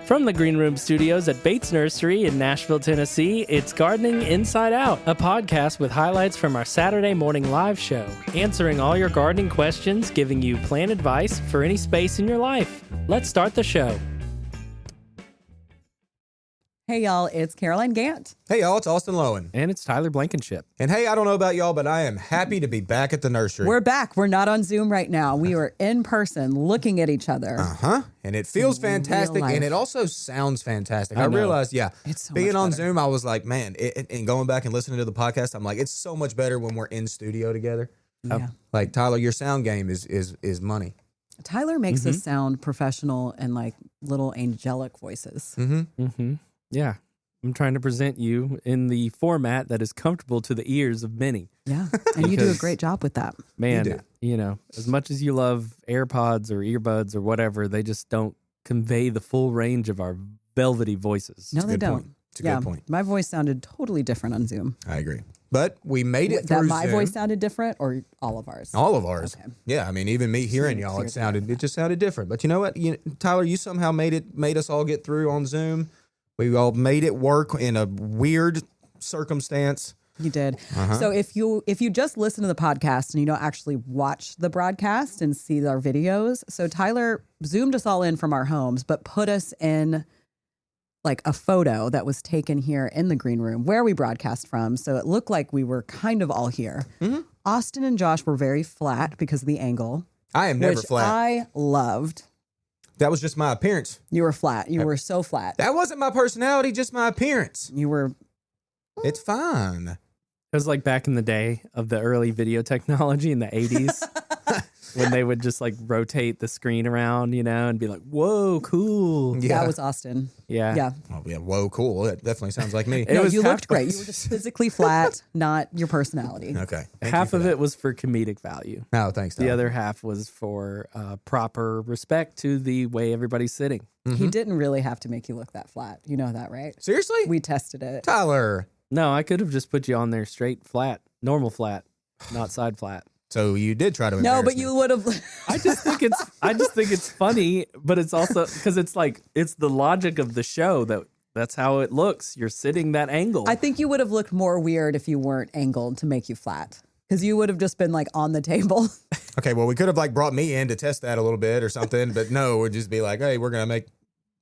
From the Green Room Studios at Bates Nursery in Nashville, Tennessee, it's Gardening Inside Out, a podcast with highlights from our Saturday morning live show, answering all your gardening questions, giving you plant advice for any space in your life. Let's start the show. Hey, y'all, it's Caroline Gant. Hey, y'all, it's Austin Lowen. And it's Tyler Blankenship. And hey, I don't know about y'all, but I am happy to be back at the nursery. We're back. We're not on Zoom right now. We are in person looking at each other. And it feels fantastic, and it also sounds fantastic. I realized, it's so being much on better. Zoom, I was like, man, and going back and listening to the podcast, I'm like, it's so much better when we're in studio together. Yeah. Like, Tyler, your sound game is money. Tyler makes us sound professional and like little angelic voices. Yeah. I'm trying to present you in the format that is comfortable to the ears of many. Yeah. And you do a great job with that. Man, you know, as much as you love AirPods or earbuds or whatever, they just don't convey the full range of our velvety voices. No, they don't. Point. It's a good point. My voice sounded totally different on Zoom. I agree. But we made it through That my Zoom. voice sounded different or all of ours? All of ours. Okay. Yeah, I mean, even me hearing y'all, it just sounded different. But you know what, Tyler, you somehow made us all get through on Zoom. We all made it work in a weird circumstance. You did. So if you just listen to the podcast and you don't actually watch the broadcast and see our videos, so Tyler zoomed us all in from our homes, but put us in like a photo that was taken here in the green room where we broadcast from. So it looked like we were kind of all here. Austin and Josh were very flat because of the angle. I am never which flat. I loved. That was just my appearance. You were flat. You were so flat. That wasn't my personality, just my appearance. You were. It's fine. It was like back in the day of the early video technology in the 80s when they would just like rotate the screen around, you know, and be like, whoa, cool. Yeah. That was Austin. Yeah. Yeah. Oh, yeah. Whoa, cool. That definitely sounds like me. No, was you half- looked great. You were just physically flat, not your personality. Okay. Thank Half you of for it was for comedic value. that. No, thanks, The Tyler. other half was for proper respect to the way everybody's sitting. He didn't really have to make you look that flat. You know that, right? Seriously? We tested it. Tyler. No, I could have just put you on there straight flat, normal flat, not side flat. So you did try to No, embarrass but me. you would have. I just think it's funny, but it's also because it's like it's the logic of the show that's how it looks. You're sitting that angle. I think you would have looked more weird if you weren't angled to make you flat. Because you would have just been like on the table. Okay, well, we could have like brought me in to test that a little bit or something, but no, we'd just be like, hey, we're going to make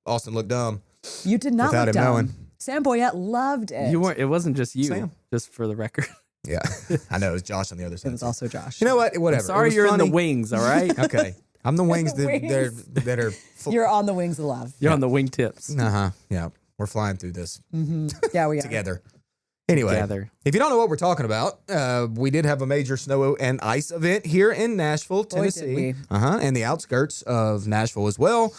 Austin look dumb. You did not Without look him dumb. knowing. Sam Boyette loved it. you weren't. It wasn't just you. Sam. Just for the record. Yeah. I know. It was Josh on the other It side. was also Josh. You know what? Whatever. I'm sorry It was you're funny. in the wings. All right. Okay. I'm the wings, Wings. that are full. You're on the wings of love. You're on the wingtips. Uh-huh. Yeah. We're flying through this Yeah, we are. together. Anyway, Together. if you don't know what we're talking about, we did have a major snow and ice event here in Nashville, Tennessee. we. And the outskirts of Nashville as well.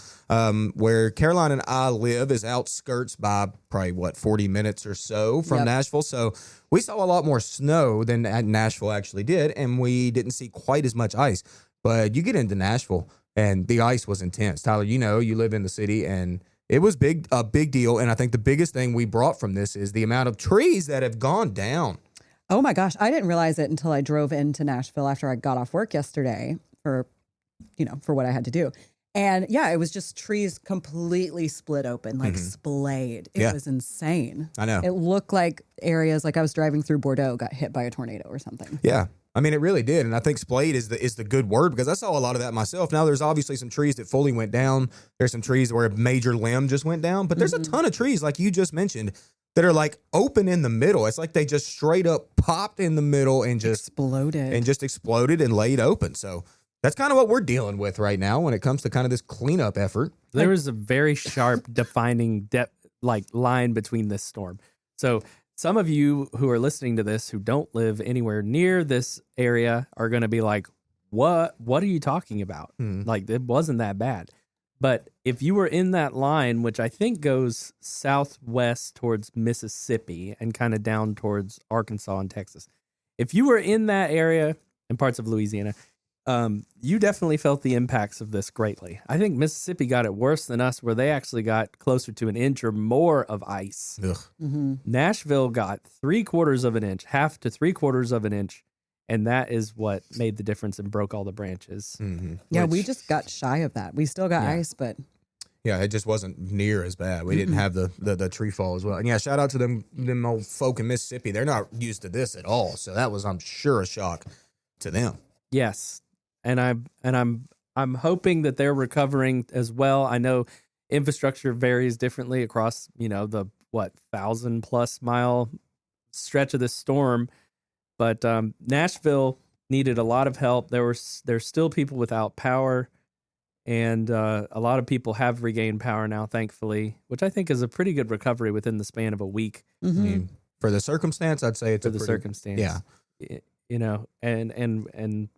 Where Caroline and I live is outskirts by probably, 40 minutes or so from Yep. Nashville. So we saw a lot more snow than Nashville actually did, and we didn't see quite as much ice. But you get into Nashville, and the ice was intense. Tyler, you know, you live in the city, and it was a big deal. And I think the biggest thing we brought from this is the amount of trees that have gone down. Oh my gosh. I didn't realize it until I drove into Nashville after I got off work yesterday for what I had to do. And yeah, it was just trees completely split open, like splayed. It Yeah. was insane. I know. It looked like areas like I was driving through Bordeaux got hit by a tornado or something. Yeah. I mean, it really did. And I think splayed is the good word because I saw a lot of that myself. Now, there's obviously some trees that fully went down. There's some trees where a major limb just went down. But there's a ton of trees, like you just mentioned, that are like open in the middle. It's like they just straight up popped in the middle and just exploded and laid open. So that's kind of what we're dealing with right now when it comes to kind of this cleanup effort. There was a very sharp defining line between this storm. So some of you who are listening to this who don't live anywhere near this area are going to be like, what are you talking about? Like, it wasn't that bad. But if you were in that line, which I think goes southwest towards Mississippi and kind of down towards Arkansas and Texas, if you were in that area and parts of Louisiana, you definitely felt the impacts of this greatly. I think Mississippi got it worse than us, where they actually got closer to an inch or more of ice. Ugh. Nashville got 3/4 of an inch, half to 3/4 of an inch, and that is what made the difference and broke all the branches. Yeah, we just got shy of that. We still got ice, but Yeah, it just wasn't near as bad. We didn't have the tree fall as well. And yeah, shout out to them old folk in Mississippi. They're not used to this at all. So that was, I'm sure, a shock to them. Yes, and I'm hoping that they're recovering as well. I know infrastructure varies differently across, the 1,000+ mile stretch of this storm, but Nashville needed a lot of help. There's still people without power, and a lot of people have regained power now, thankfully, which I think is a pretty good recovery within the span of a week. Mm-hmm. I mean, for the circumstance, I'd say it's for the circumstance. Yeah, and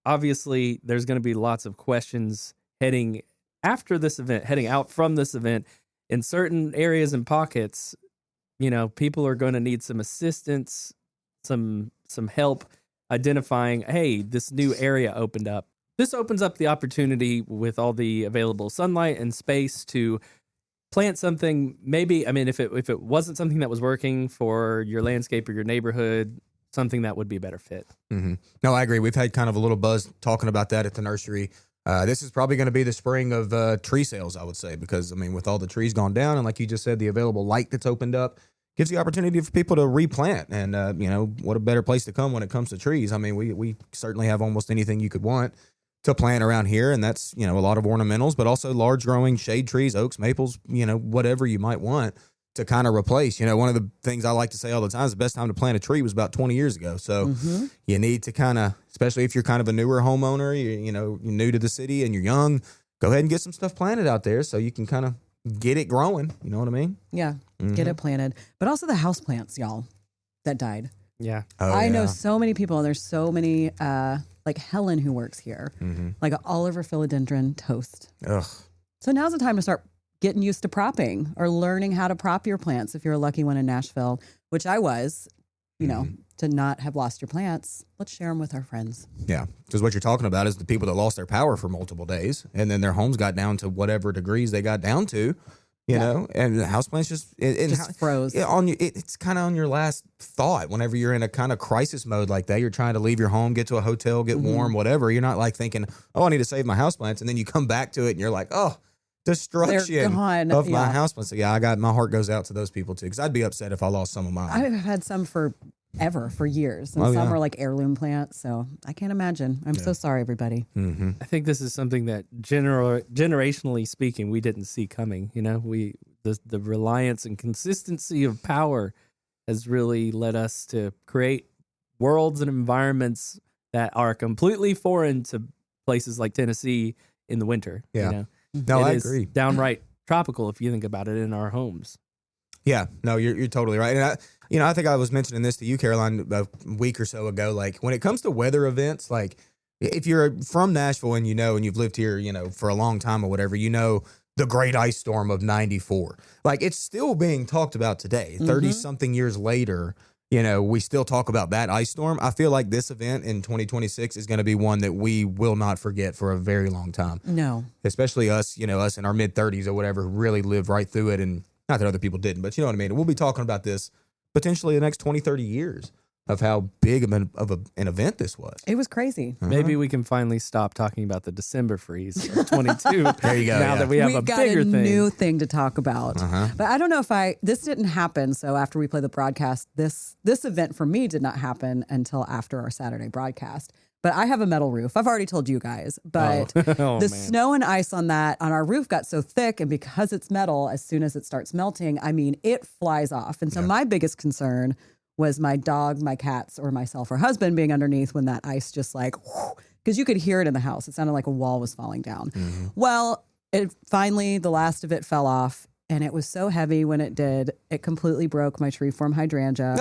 obviously there's going to be lots of questions heading out from this event. In certain areas and pockets, people are going to need some assistance, some help identifying, hey, this new area opened up. This opens up the opportunity with all the available sunlight and space to plant something. Maybe, if it wasn't something that was working for your landscape or your neighborhood, something that would be a better fit. Mm-hmm. No, I agree. We've had kind of a little buzz talking about that at the nursery. This is probably going to be the spring of tree sales, I would say, because with all the trees gone down and like you just said, the available light that's opened up gives the opportunity for people to replant. And what a better place to come when it comes to trees. We certainly have almost anything you could want to plant around here, and that's a lot of ornamentals, but also large growing shade trees, oaks, maples, whatever you might want to kind of replace. One of the things I like to say all the time is the best time to plant a tree was about 20 years ago. So you need to kind of, especially if you're kind of a newer homeowner, you're new to the city and you're young, go ahead and get some stuff planted out there so you can kind of get it growing. You know what I mean? Yeah, get it planted. But also the houseplants, y'all, that died. Yeah. I know so many people, and there's so many, like Helen who works here, like all over philodendron toast. Ugh. So now's the time to start getting used to propping or learning how to prop your plants if you're a lucky one in Nashville, which I was, to not have lost your plants. Let's share them with our friends. Yeah, because what you're talking about is the people that lost their power for multiple days, and then their homes got down to whatever degrees they got down to, and the houseplants just froze. It's kind of on your last thought whenever you're in a kind of crisis mode like that. You're trying to leave your home, get to a hotel, get warm, whatever. You're not like thinking, oh, I need to save my houseplants, and then you come back to it and you're like, oh, destruction of my houseplants. So yeah, my heart goes out to those people too, because I'd be upset if I lost some of mine. I've had some for years, and some are like heirloom plants, so I can't imagine. I'm so sorry, everybody. I think this is something that generationally speaking, we didn't see coming. The reliance and consistency of power has really led us to create worlds and environments that are completely foreign to places like Tennessee in the winter. Yeah. No, I agree. Downright tropical if you think about it in our homes. Yeah, no, you're totally right. And I think I was mentioning this to you, Caroline, a week or so ago. Like when it comes to weather events, like if you're from Nashville and and you've lived here, for a long time or whatever, the great ice storm of '94. Like it's still being talked about today, 30 something years later. We still talk about that ice storm. I feel like this event in 2026 is going to be one that we will not forget for a very long time. No. Especially us, us in our mid 30s or whatever, who really lived right through it. And not that other people didn't, but you know what I mean? We'll be talking about this potentially the next 20, 30 years of how big of an event this was. It was crazy. Maybe we can finally stop talking about the December freeze of 22. There you go. Now that we have a bigger thing. New thing to talk about. But I don't know if this didn't happen. So after we play the broadcast, this event for me did not happen until after our Saturday broadcast. But I have a metal roof. I've already told you guys. But the snow and ice on our roof got so thick. And because it's metal, as soon as it starts melting, it flies off. And so my biggest concern was my dog, my cats, or myself or husband being underneath when that ice just because you could hear it in the house. It sounded like a wall was falling down. Well, finally, the last of it fell off. And it was so heavy when it did, it completely broke my tree-form hydrangea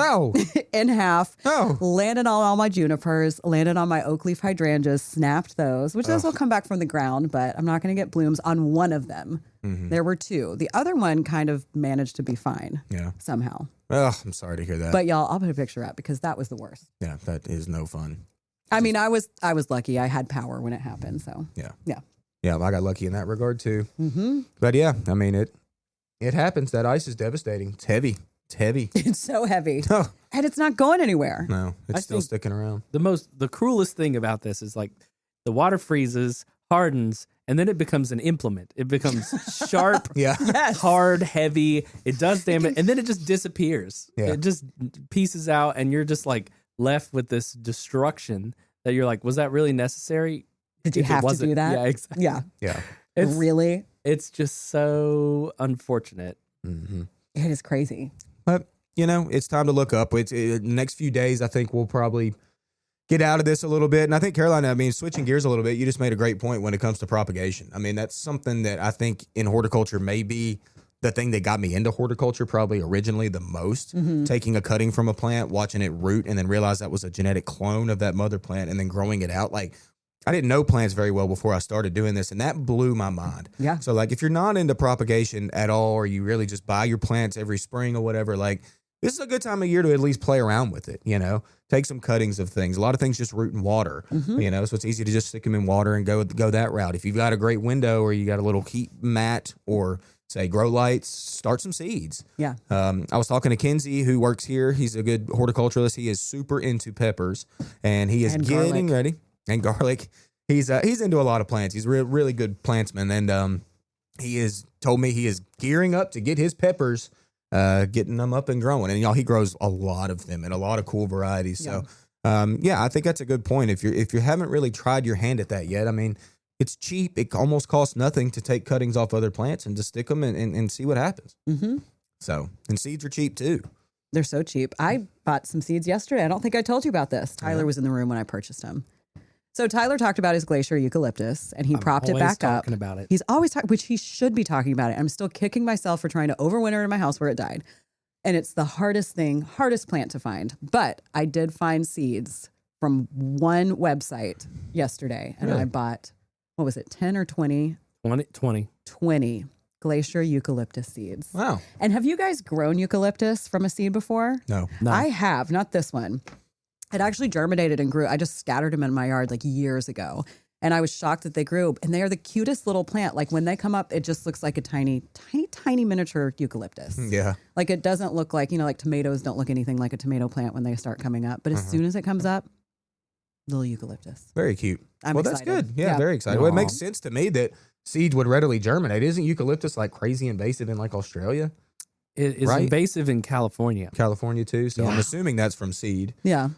in half, landed on all my junipers, landed on my oak leaf hydrangeas, snapped those, which those will come back from the ground, but I'm not going to get blooms on one of them. There were two. The other one kind of managed to be fine somehow. Oh, I'm sorry to hear that. But y'all, I'll put a picture up because that was the worst. Yeah, that is no fun. I was lucky. I had power when it happened, so. Yeah, I got lucky in that regard too. But yeah, it happens. That ice is devastating. It's heavy. It's so heavy. And it's not going anywhere. No, it's still sticking around. The cruelest thing about this is like the water freezes, hardens, and then it becomes an implement. It becomes sharp, Yeah. Yes. hard, heavy. It does damage, and then it just disappears. Yeah. It just pieces out, and you're just like left with this destruction that you're like, was that really necessary? Did you If it have to wasn't- do that? Yeah, exactly. Yeah. Yeah. It's, Really? it's just so unfortunate. Mm-hmm. It is crazy. But, it's time to look up. The next few days, I think we'll probably get out of this a little bit. And I think, Caroline, switching gears a little bit, you just made a great point when it comes to propagation. That's something that I think in horticulture may be the thing that got me into horticulture probably originally the most. Taking a cutting from a plant, watching it root, and then realize that was a genetic clone of that mother plant and then growing it out. Like, I didn't know plants very well before I started doing this, and that blew my mind. Yeah. So, like, if you're not into propagation at all, or you really just buy your plants every spring or whatever, like, this is a good time of year to at least play around with it, Take some cuttings of things. A lot of things just root in water, so it's easy to just stick them in water and go that route. If you've got a great window or you got a little heat mat or, say, grow lights, start some seeds. Yeah. I was talking to Kenzie, who works here. He's a good horticulturalist. He is super into peppers, and he is And getting garlic. ready. And garlic. He's into a lot of plants. He's a really good plantsman, and he has told me he is gearing up to get his peppers, getting them up and growing. And he grows a lot of them and a lot of cool varieties. Yeah. So, I think that's a good point. If you haven't really tried your hand at that yet, it's cheap. It almost costs nothing to take cuttings off other plants and to stick them and see what happens. Mm-hmm. So, and seeds are cheap too. They're so cheap. I bought some seeds yesterday. I don't think I told you about this. Tyler was in the room when I purchased them. So Tyler talked about his glacier eucalyptus, and he propped it Always back up. talking about it. He's always talking, which he should be talking about it. I'm still kicking myself for trying to overwinter in my house where it died. And it's the hardest plant to find. But I did find seeds from one website yesterday, and Really? I bought, what was it, 10 or 20? 20. Glacier eucalyptus seeds. Wow. And have you guys grown eucalyptus from a seed before? No. No. I have, not this one. It actually germinated and grew. I just scattered them in my yard like years ago. And I was shocked that they grew. And they are the cutest little plant. Like when they come up, it just looks like a tiny, tiny, tiny miniature eucalyptus. Yeah. Like it doesn't look like, like tomatoes don't look anything like a tomato plant when they start coming up. But as soon as it comes up, little eucalyptus. Very cute. I'm Well, that's excited. good. Yeah, very excited. Well, it Aw. makes sense to me that seeds would readily germinate. Isn't eucalyptus like crazy invasive in like Australia, It is Right? invasive in California. California too? So I'm Yeah. assuming that's from seed. Yeah.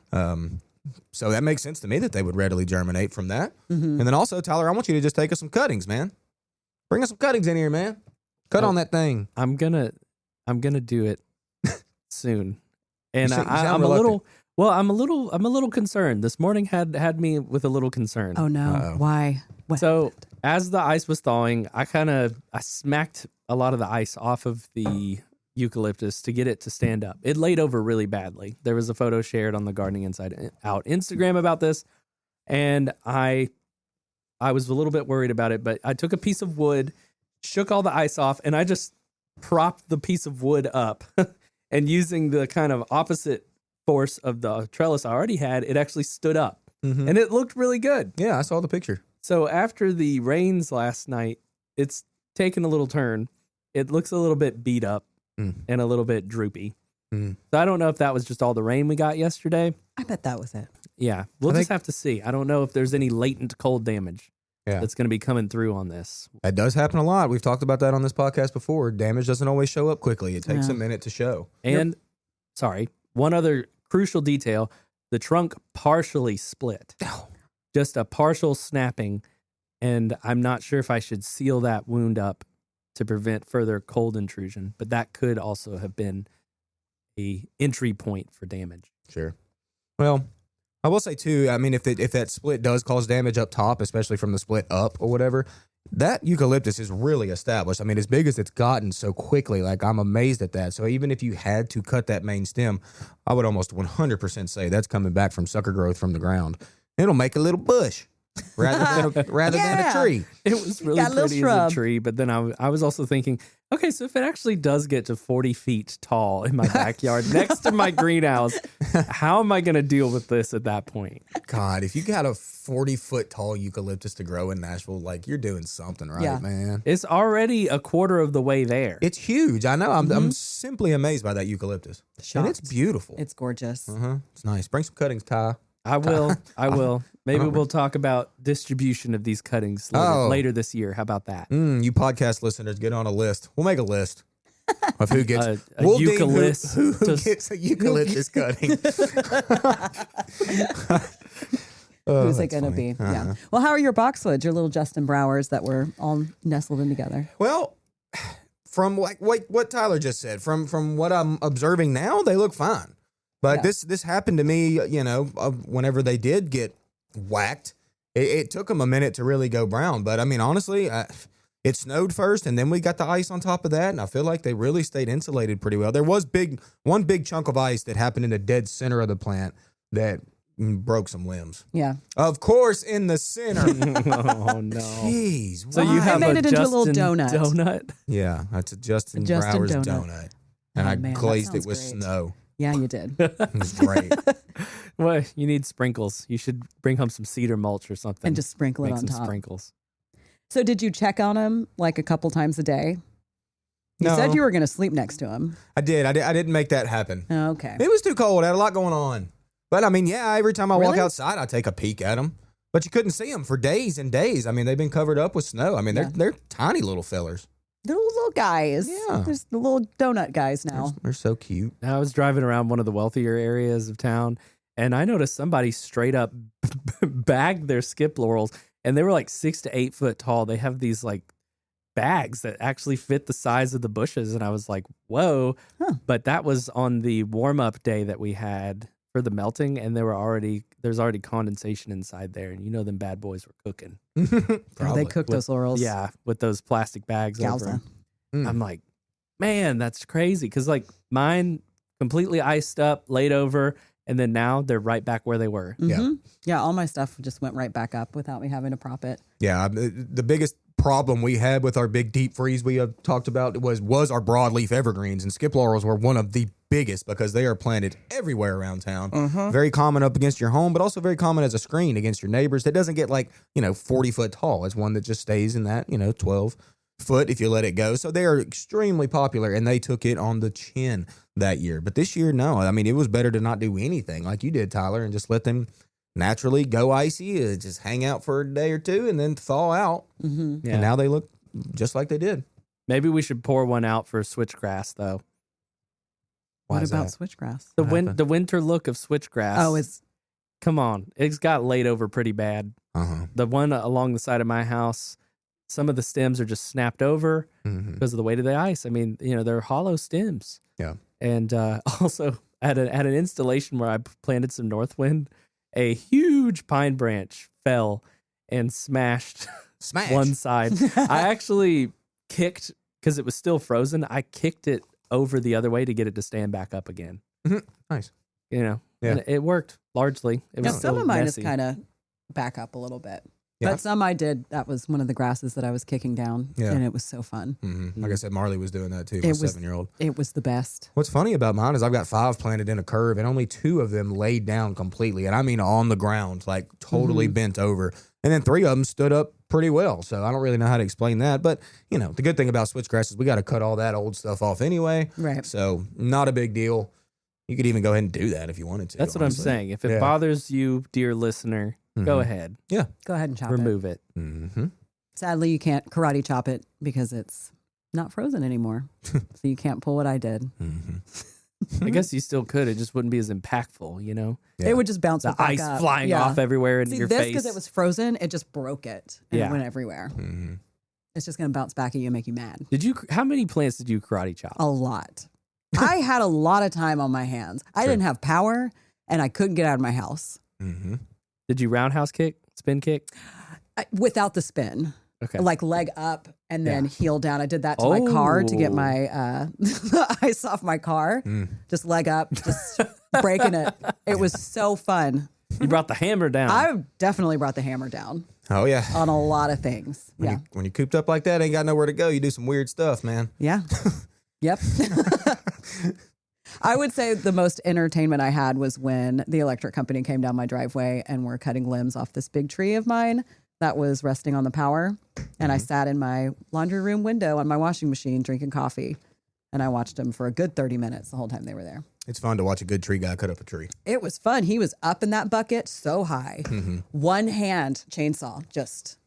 So that makes sense to me that they would readily germinate from that. Mm-hmm. And then also, Tyler, I want you to just take us some cuttings, man. Bring us some cuttings in here, man. Cut Oh. on that thing. I'm gonna do it soon, and You sound I'm a reluctant. little. Well, I'm a little concerned. This morning had me with a little concern. Oh, no. Uh-oh. Why? What? So as the ice was thawing, I smacked a lot of the ice off of the eucalyptus to get it to stand up. It laid over really badly. There was a photo shared on the Gardening Inside Out Instagram about this, and I was a little bit worried about it, but I took a piece of wood, shook all the ice off, and I just propped the piece of wood up. And using the kind of opposite force of the trellis I already had, it actually stood up. Mhm. And it looked really good. Yeah, I saw the picture. So after the rains last night, it's taken a little turn. It looks a little bit beat up and a little bit droopy. So I don't know if that was just all the rain we got yesterday. I bet that was it. Yeah, we'll I just think- have to see. I don't know if there's any latent cold damage Yeah. that's going to be coming through on this. That does happen a lot. We've talked about that on this podcast before. Damage doesn't always show up quickly. It takes Yeah. a minute to show. And sorry, one other crucial detail, the trunk partially split. Just a partial snapping, and I'm not sure if I should seal that wound up to prevent further cold intrusion, but that could also have been a entry point for damage. Sure. Well, I will say too, if that split does cause damage up top, especially from the split up or whatever, that eucalyptus is really established. As big as it's gotten so quickly, like I'm amazed at that. So even if you had to cut that main stem, I would almost 100% say that's coming back from sucker growth from the ground. It'll make a little bush rather than a tree. It was really Got a little pretty as shrub. a tree, but then I was also thinking, okay, so if it actually does get to 40 feet tall in my backyard next to my greenhouse, how am I going to deal with this at that point? God, if you got a 40-foot tall eucalyptus to grow in Nashville, like you're doing something right, Yeah. man. It's already a quarter of the way there. It's huge. I know. I'm simply amazed by that eucalyptus. And it's Shocked. beautiful. It's gorgeous. It's nice. Bring some cuttings, Ty. I will. Maybe we'll talk about distribution of these cuttings later this year. How about that? You podcast listeners, get on a list. We'll make a list of who gets a we'll eucalyptus. who gets a eucalyptus cutting. Who's it going to be? Yeah. Well, how are your boxwoods, your little Justin Browers that were all nestled in together? Well, from like what Tyler just said, from what I'm observing now, they look fine. But this happened to me, whenever they did get whacked, it took them a minute to really go brown. But I mean, honestly, it snowed first, and then we got the ice on top of that, and I feel like they really stayed insulated pretty well. There was one big chunk of ice that happened in the dead center of the plant that broke some limbs. Yeah. Of course, in the center. Oh, no. Jeez. So you have made it into a little Justin donut. Yeah, that's a Justin Justin Browers donut. donut. And I man, that glazed it sounds with great. snow. Yeah, you did. It was great. Well, you need sprinkles. You should bring home some cedar mulch or something. And just sprinkle it Make on some top. sprinkles. So did you check on him like a couple times a day? You No. said you were going to sleep next to him. I did. I didn't make that happen. Oh, okay. It was too cold. I had a lot going on. But I mean, yeah, every time I walk Really? outside, I take a peek at them. But you couldn't see them for days and days. I mean, they've been covered up with snow. I mean, they're tiny little fellers. They're little guys. Yeah. There's the little donut guys now. They're so cute. I was driving around one of the wealthier areas of town, and I noticed somebody straight up bagged their skip laurels, and they were like 6 to 8 foot tall. They have these like bags that actually fit the size of the bushes, and I was like, whoa. Huh. But that was on the warm-up day that we had for the melting, and there's already condensation inside there, and them bad boys were cooking. Oh, they cooked those laurels. Yeah, with those plastic bags over 'em. Mm. I'm like, man, that's crazy. Because like mine completely iced up, laid over, and then now they're right back where they were. Mm-hmm. Yeah, all my stuff just went right back up without me having to prop it. Yeah, the biggest problem we had with our big deep freeze we have talked about was our broadleaf evergreens, and skip laurels were one of the biggest because they are planted everywhere around town. Very common up against your home, but also very common as a screen against your neighbors. That doesn't get 40 foot tall. It's one that just stays in that 12 foot if you let it go. So they are extremely popular, and they took it on the chin that year. But this year, no. I mean, it was better to not do anything like you did, Tyler, and just let them naturally go icy, just hang out for a day or two and then thaw out. Mm-hmm. Yeah. And now they look just like they did. Maybe we should pour one out for switchgrass though. Why What is about that? switchgrass? The winter look of switchgrass. Oh, Come on. It's got laid over pretty bad. Uh-huh. The one along the side of my house, some of the stems are just snapped over Mm-hmm. because of the weight of the ice. I mean, they're hollow stems. Yeah. And also at an installation where I planted some Northwind, a huge pine branch fell and smashed Smash. one side. I actually kicked, because it was still frozen, I kicked it over the other way to get it to stand back up again. Nice. Yeah. Yeah. It worked largely. It was some still of mine messy. is kind of back up a little bit. Yeah. But some I did. That was one of the grasses that I was kicking down. Yeah. And it was so fun. Mm-hmm. Like I said, Marley was doing that too, It my was- 7-year-old. It was the best. What's funny about mine is I've got 5 planted in a curve, and only 2 of them laid down completely. And I mean on the ground, like totally bent over. And then 3 of them stood up pretty well. So I don't really know how to explain that. But, the good thing about switchgrass is we got to cut all that old stuff off anyway. Right. So not a big deal. You could even go ahead and do that if you wanted to. That's what honestly. I'm saying. If it Yeah. bothers you, dear listener, go Mhm. ahead. Yeah. Go ahead and chop it. Remove it. Mm-hmm. Sadly, you can't karate chop it because it's not frozen anymore. So you can't pull what I did. Mm-hmm. I guess you still could. It just wouldn't be as impactful, Yeah. It would just bounce The it back ice up. flying Yeah. off everywhere in See, your this face. because it was frozen, it just broke it. And Yeah. it went everywhere. Mm-hmm. It's just going to bounce back at you and make you mad. How many plants did you karate chop? A lot. I had a lot of time on my hands. I Sure. didn't have power and I couldn't get out of my house Mm-hmm. Did you roundhouse kick, spin kick? without the spin. Okay. Like leg up and then Yeah. heel down. I did that to my car to get Oh. my ice off my car. Mm. Just leg up, just breaking it. It was so fun. You brought the hammer down. I definitely brought the hammer down Oh, yeah. on a lot of things. Yeah. When you're cooped up like that, ain't got nowhere to go. You do some weird stuff, man. Yeah. Yep. I would say the most entertainment I had was when the electric company came down my driveway and were cutting limbs off this big tree of mine that was resting on the power. And I sat in my laundry room window on my washing machine drinking coffee. And I watched them for a good 30 minutes the whole time they were there. It's fun to watch a good tree guy cut up a tree. It was fun. He was up in that bucket so high. Mm-hmm. One hand chainsaw, just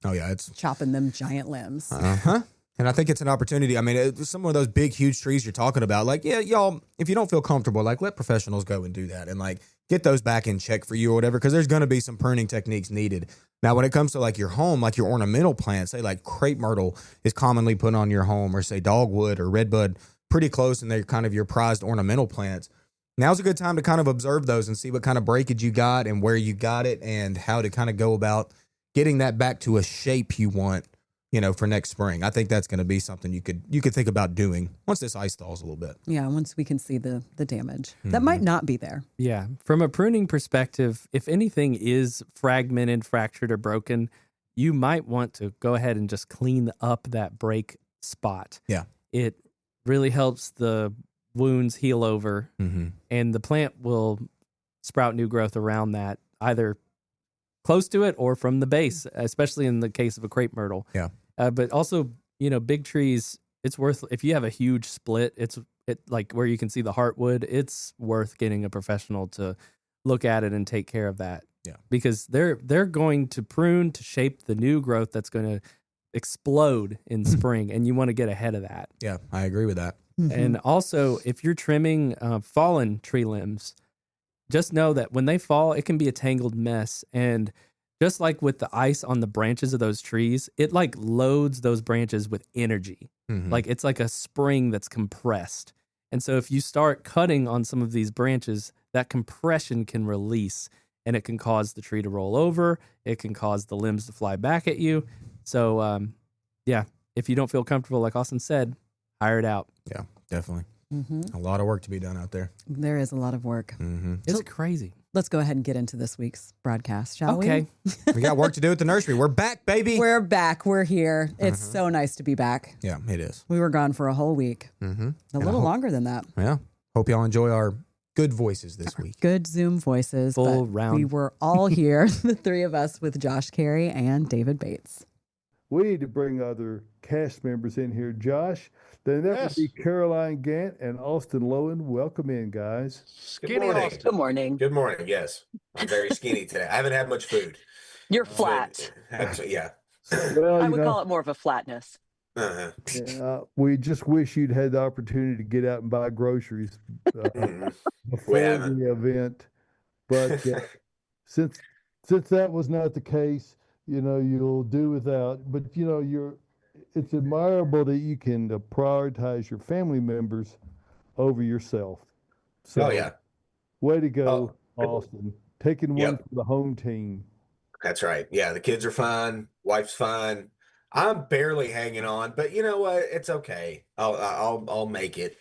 Oh yeah, it's chopping them giant limbs. And I think it's an opportunity. I mean, some of those big, huge trees you're talking about, like, yeah, y'all, if you don't feel comfortable, like, let professionals go and do that and, like, get those back in check for you or whatever, because there's going to be some pruning techniques needed. Now, when it comes to, like, your home, like your ornamental plants, say, like, crepe myrtle is commonly put on your home, or, say, dogwood or redbud, pretty close, and they're kind of your prized ornamental plants. Now's a good time to kind of observe those and see what kind of breakage you got and where you got it and how to kind of go about getting that back to a shape you want, for next spring. I think that's going to be something you could think about doing once this ice thaws a little bit. Yeah, once we can see the damage. That might not be there. Yeah. From a pruning perspective, if anything is fragmented, fractured, or broken, you might want to go ahead and just clean up that break spot. Yeah. It really helps the wounds heal over, and the plant will sprout new growth around that, either close to it or from the base, especially in the case of a crepe myrtle. Yeah. But also, big trees, it's worth, if you have a huge split, it like where you can see the heartwood, it's worth getting a professional to look at it and take care of that. Yeah. Because they're going to prune to shape the new growth that's going to explode in spring, and you want to get ahead of that. Yeah, I agree with that. And also, if you're trimming fallen tree limbs, just know that when they fall, it can be a tangled mess. And just like with the ice on the branches of those trees, it like loads those branches with energy. Like it's like a spring that's compressed. And so if you start cutting on some of these branches, that compression can release, and it can cause the tree to roll over. It can cause the limbs to fly back at you. So, if you don't feel comfortable, like Austin said, hire it out. Yeah, definitely. A lot of work to be done out there. There is a lot of work. It's crazy. Let's go ahead and get into this week's broadcast, shall we? Okay. We got work to do at the nursery. We're back, baby. We're back. We're here. It's so nice to be back. Yeah, it is. We were gone for a whole week. A little longer than that. Yeah. Hope y'all enjoy our good voices this week. Good Zoom voices. Full but round. We were all here, the three of us, with Josh Carey and David Bates. We need to bring other cast members in here, Josh. Then that would be Caroline Gant and Austin Lowen. Welcome in, guys. Skinny Austin. Good morning. Good morning. Yes, I'm very skinny today. I haven't had much food. You're flat. Yeah. Well, I would call it more of a flatness. We just wish you'd had the opportunity to get out and buy groceries before the event. But since that was not the case, you'll do without. But it's admirable that you can prioritize your family members over yourself. So, way to go, Austin. Taking one for the home team. That's right. Yeah, the kids are fine. Wife's fine. I'm barely hanging on, but you know what? It's okay. I'll make it.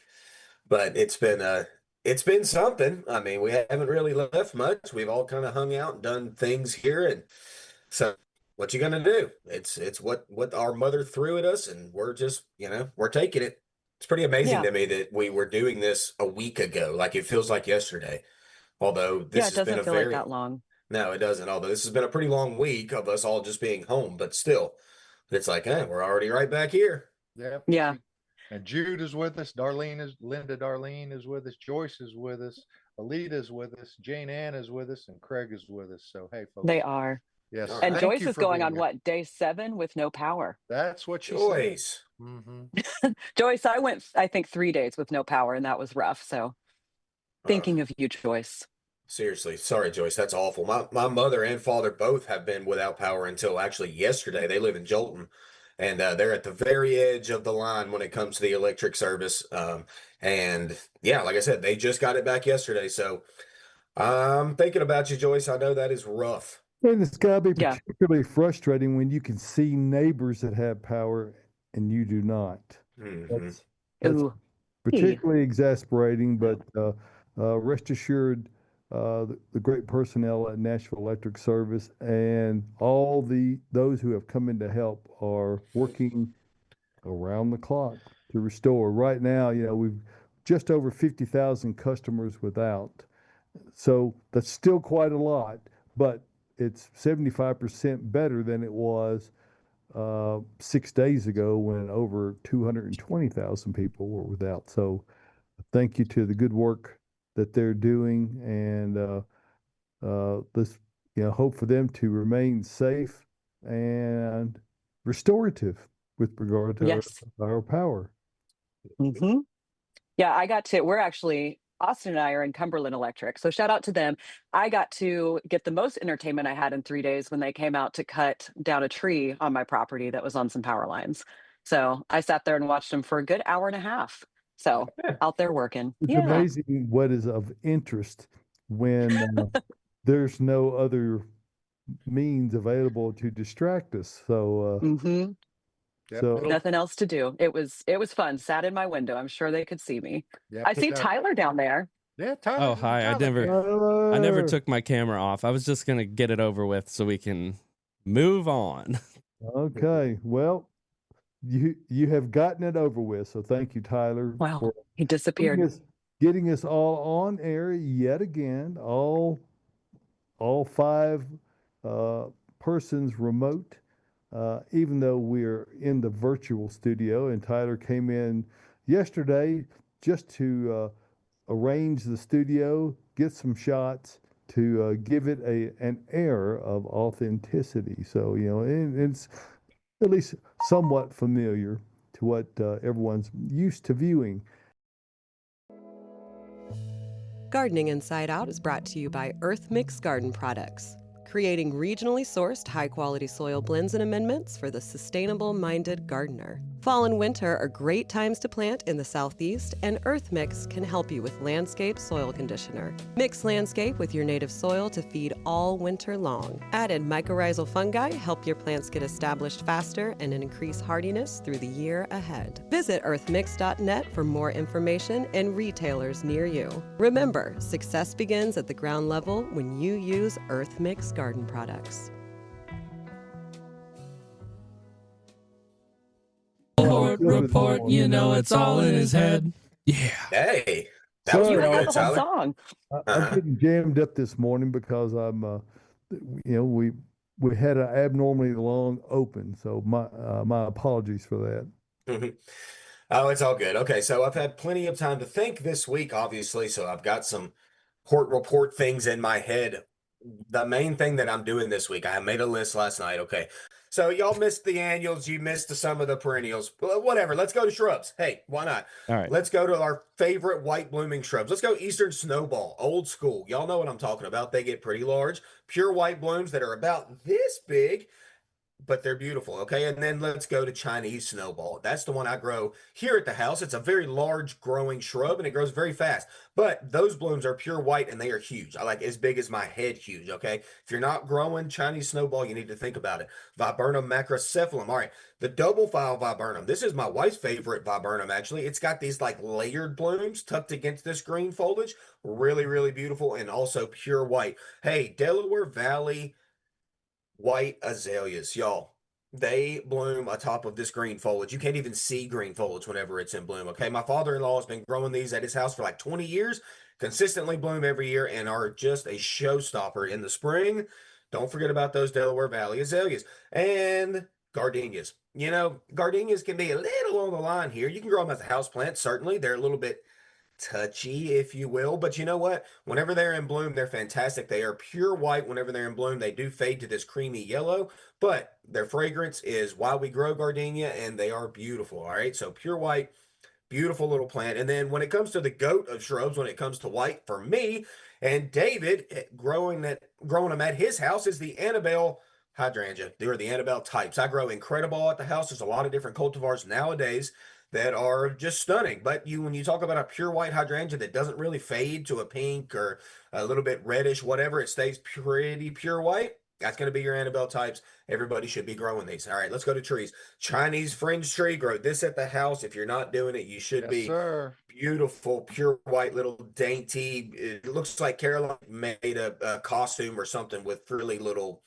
But it's been something. I mean, we haven't really left much. We've all kind of hung out and done things here, and so what you gonna do? It's what our mother threw at us, and we're just we're taking it. It's pretty amazing to me that we were doing this a week ago. Like it feels like yesterday. Although this has been doesn't feel like that long. No, it doesn't. Although this has been a pretty long week of us all just being home, but still, it's like, we're already right back here. Yep. Yeah. And Jude is with us. Linda Darlene is with us. Joyce is with us. Alita is with us. Jane Ann is with us, and Craig is with us. So hey, folks. They are. Yes. And thank Joyce you is for going being on here. what, day 7 with no power? That's what she Joyce. said. Mm-hmm. Joyce, I went, I think 3 days with no power, and that was rough. So thinking of you, Joyce. Seriously, sorry, Joyce. That's awful. My mother and father both have been without power until actually yesterday. They live in Jolton, and they're at the very edge of the line when it comes to the electric service. And yeah, like I said, they just got it back yesterday. So I'm thinking about you, Joyce. I know that is rough. And it's got to be particularly frustrating when you can see neighbors that have power and you do not. That's particularly exasperating, but rest assured, the great personnel at Nashville Electric Service and all those who have come in to help are working around the clock to restore. Right now, we've just over 50,000 customers without. So that's still quite a lot, but it's 75% better than it was 6 days ago when over 220,000 people were without. So thank you to the good work that they're doing, and let's hope for them to remain safe and restorative with regard to Yes. our power. Hmm. Yeah, we're actually, Austin and I are in Cumberland Electric. So shout out to them. I got to get the most entertainment I had in 3 days when they came out to cut down a tree on my property that was on some power lines. So I sat there and watched them for a good hour and a half. So out there working. It's Yeah. amazing what is of interest when there's no other means available to distract us. So, Hmm. Yep, so Nothing else to do. It was fun. Sat in my window. I'm sure they could see me. yeah, I put see that- Tyler down there. Yeah, Tyler. Oh, hi. I Tyler. never took my camera off. I was just gonna get it over with so we can move on. Okay, well, you have gotten it over with. So thank you, Tyler, Wow. for He disappeared. getting us all on air yet again. All five persons remote, even though we're in the virtual studio. And Tyler came in yesterday just to arrange the studio, get some shots to give it an air of authenticity. So it's at least somewhat familiar to what everyone's used to viewing. Gardening Inside Out is brought to you by Earth Mix Garden Products, creating regionally sourced high-quality soil blends and amendments for the sustainable-minded gardener. Fall and winter are great times to plant in the Southeast, and Earth Mix can help you with Landscape Soil Conditioner. Mix Landscape with your native soil to feed all winter long. Added mycorrhizal fungi help your plants get established faster and increase hardiness through the year ahead. Visit earthmix.net for more information and retailers near you. Remember, success begins at the ground level when you use Earth Mix Garden Products. Report, you know it's all in his head. Yeah. Hey, that So was You pretty had good, the whole Tyler. song. I'm getting jammed up this morning because we had an abnormally long open, so my apologies for that. Oh, it's all good. Okay, so I've had plenty of time to think this week, obviously. So I've got some court report things in my head. The main thing that I'm doing this week, I made a list last night. Okay, so y'all missed the annuals, you missed some of the perennials. Well, whatever. Let's go to shrubs. Hey, why not? All right. Let's go to our favorite white blooming shrubs. Let's go Eastern Snowball, old school. Y'all know what I'm talking about. They get pretty large, pure white blooms that are about this big, but they're beautiful. Okay. And then let's go to Chinese snowball. That's the one I grow here at the house. It's a very large growing shrub and it grows very fast. But those blooms are pure white and they are huge. I like as big as my head huge. Okay. If you're not growing Chinese snowball, you need to think about it. Viburnum macrocephalum. All right. The double file viburnum. This is my wife's favorite viburnum, actually. It's got these like layered blooms tucked against this green foliage. Really, really beautiful and also pure white. Hey, Delaware Valley white azaleas, y'all. They bloom atop of this green foliage. You can't even see green foliage whenever it's in bloom. Okay. My father-in-law has been growing these at his house for like 20 years, consistently bloom every year, and are just a showstopper in the spring. Don't forget about those Delaware Valley azaleas and gardenias. Gardenias can be a little on the line here. You can grow them as a house plant, certainly. They're a little bit touchy, if you will. But you know what? Whenever they're in bloom, they're fantastic. They are pure white. Whenever they're in bloom, they do fade to this creamy yellow, but their fragrance is why we grow gardenia, and they are beautiful. All right. So pure white, beautiful little plant. And then when it comes to the goat of shrubs, when it comes to white, for me and David, growing them at his house is the Annabelle hydrangea. They are the Annabelle types. I grow Incredible at the house. There's a lot of different cultivars nowadays that are just stunning. But when you talk about a pure white hydrangea that doesn't really fade to a pink or a little bit reddish, whatever, it stays pretty pure white. That's going to be your Annabelle types. Everybody should be growing these. All right, let's go to trees. Chinese fringe tree, grow this at the house. If you're not doing it, you should be. Sir. Beautiful, pure white, little dainty. It looks like Caroline made a costume or something with really little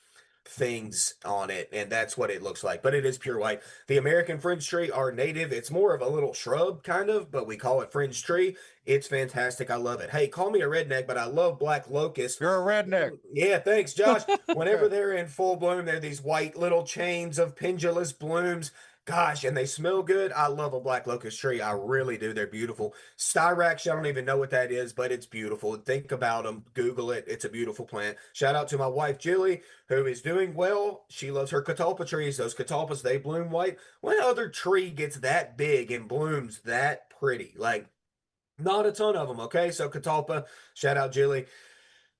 things on it, and that's what it looks like, but it is pure white. The American fringe tree are native. It's more of a little shrub kind of, but we call it fringe tree. It's fantastic. I love it. Hey, call me a redneck, but I love black locust. You're a redneck. Yeah, thanks, Josh. Whenever they're in full bloom, they're these white little chains of pendulous blooms. Gosh, and they smell good. I love a black locust tree. I really do. They're beautiful. Styrax, I don't even know what that is, but it's beautiful. Think about them. Google it. It's a beautiful plant. Shout out to my wife, Jilly, who is doing well. She loves her catalpa trees. Those catalpas, they bloom white. What other tree gets that big and blooms that pretty? Like, not a ton of them, okay? So catalpa, shout out Jilly.